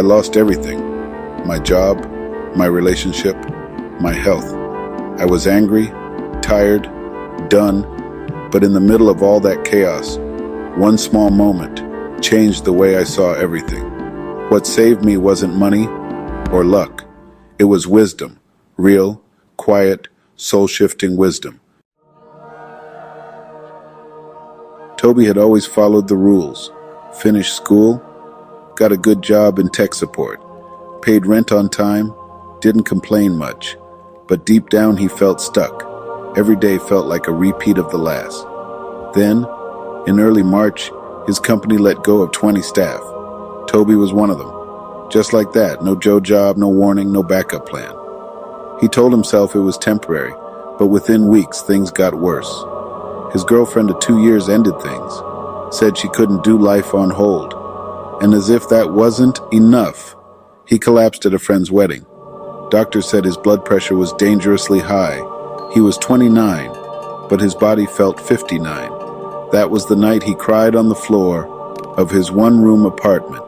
I lost everything. My job, my relationship, my health. I was angry, tired, done, but in the middle of all that chaos, one small moment changed the way I saw everything. What saved me wasn't money or luck. It was wisdom, real, quiet, soul-shifting wisdom. Toby had always followed the rules. Finished school, got a good job in tech support, paid rent on time, didn't complain much, but deep down he felt stuck. Every day felt like a repeat of the last. Then, in early March, his company let go of 20 staff. Toby was one of them. Just like that, no job, no warning, no backup plan. He told himself it was temporary, but within weeks things got worse. His girlfriend of 2 years ended things, said she couldn't do life on hold. And as if that wasn't enough, he collapsed at a friend's wedding. Doctors said his blood pressure was dangerously high. He was 29, but his body felt 59. That was the night he cried on the floor of his one-room apartment,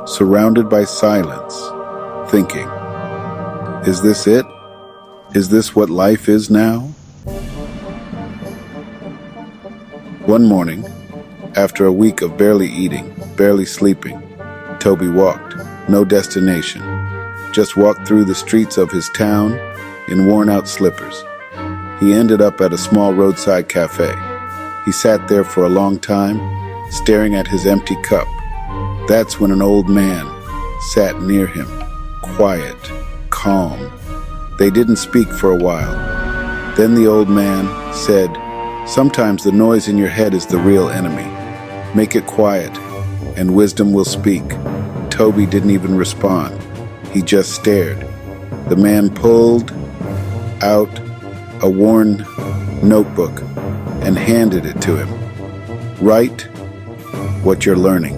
surrounded by silence, thinking, is this it? Is this what life is now? One morning, after a week of barely eating, barely sleeping, Toby walked, no destination, just walked through the streets of his town in worn-out slippers. He ended up at a small roadside cafe. He sat there for a long time, staring at his empty cup. That's when an old man sat near him, quiet, calm. They didn't speak for a while. Then the old man said, "Sometimes the noise in your head is the real enemy. Make it quiet, and wisdom will speak." Toby didn't even respond. He just stared. The man pulled out a worn notebook and handed it to him. Write what you're learning,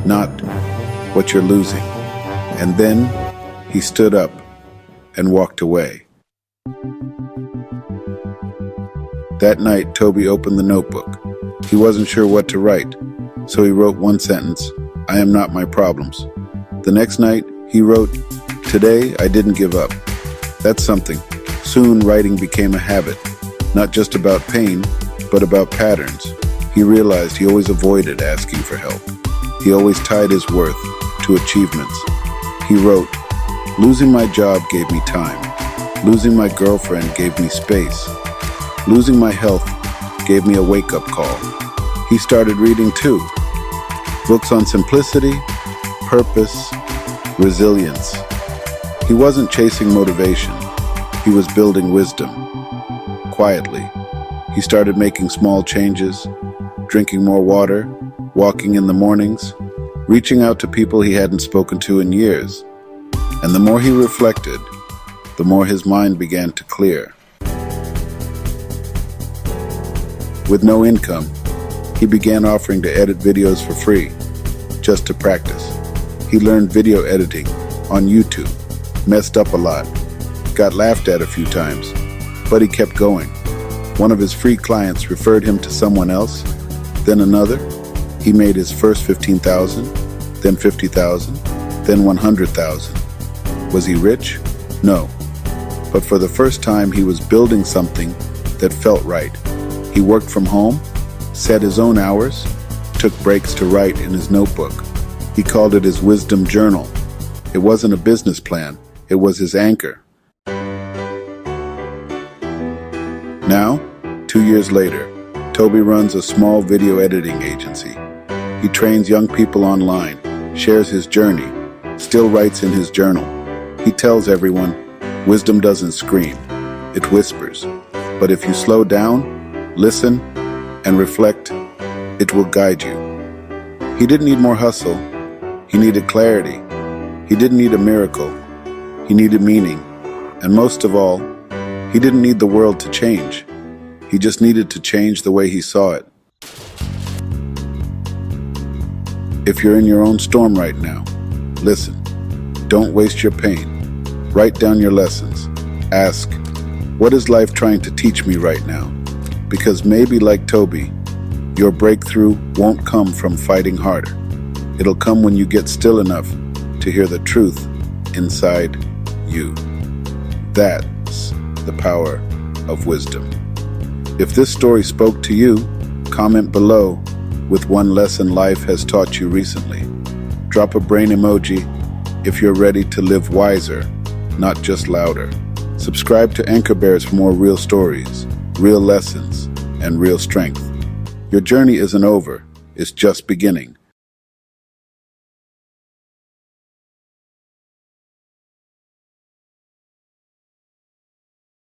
not what you're losing. And then he stood up and walked away. That night, Toby opened the notebook. He wasn't sure what to write, so he wrote one sentence, "I am not my problems." The next night, he wrote, "Today, I didn't give up." That's something. Soon, writing became a habit, not just about pain, but about patterns. He realized he always avoided asking for help. He always tied his worth to achievements. He wrote, "Losing my job gave me time. Losing my girlfriend gave me space. Losing my health gave me a wake-up call." He started reading too. Books on simplicity, purpose, resilience. He wasn't chasing motivation. He was building wisdom. Quietly, he started making small changes, drinking more water, walking in the mornings, reaching out to people he hadn't spoken to in years. And the more he reflected, the more his mind began to clear. With no income, he began offering to edit videos for free, just to practice. He learned video editing on YouTube, messed up a lot, got laughed at a few times, but he kept going. One of his free clients referred him to someone else, then another. He made his first 15,000, then 50,000, then 100,000. Was he rich? No. But for the first time, he was building something that felt right. He worked from home, set his own hours, took breaks to write in his notebook. He called it his wisdom journal. It wasn't a business plan, it was his anchor. Now, 2 years later, Toby runs a small video editing agency. He trains young people online, shares his journey, still writes in his journal. He tells everyone, wisdom doesn't scream, it whispers. But if you slow down, listen, and reflect, it will guide you. He didn't need more hustle. He needed clarity. He didn't need a miracle. He needed meaning. And most of all, he didn't need the world to change. He just needed to change the way he saw it. If you're in your own storm right now, listen. Don't waste your pain. Write down your lessons. Ask, what is life trying to teach me right now? Because maybe like Toby, your breakthrough won't come from fighting harder. It'll come when you get still enough to hear the truth inside you. That's the power of wisdom. If this story spoke to you, comment below with one lesson life has taught you recently. Drop a brain emoji if you're ready to live wiser, not just louder. Subscribe to AnchorBearers for more real stories, real lessons, and real strength. Your journey isn't over, it's just beginning.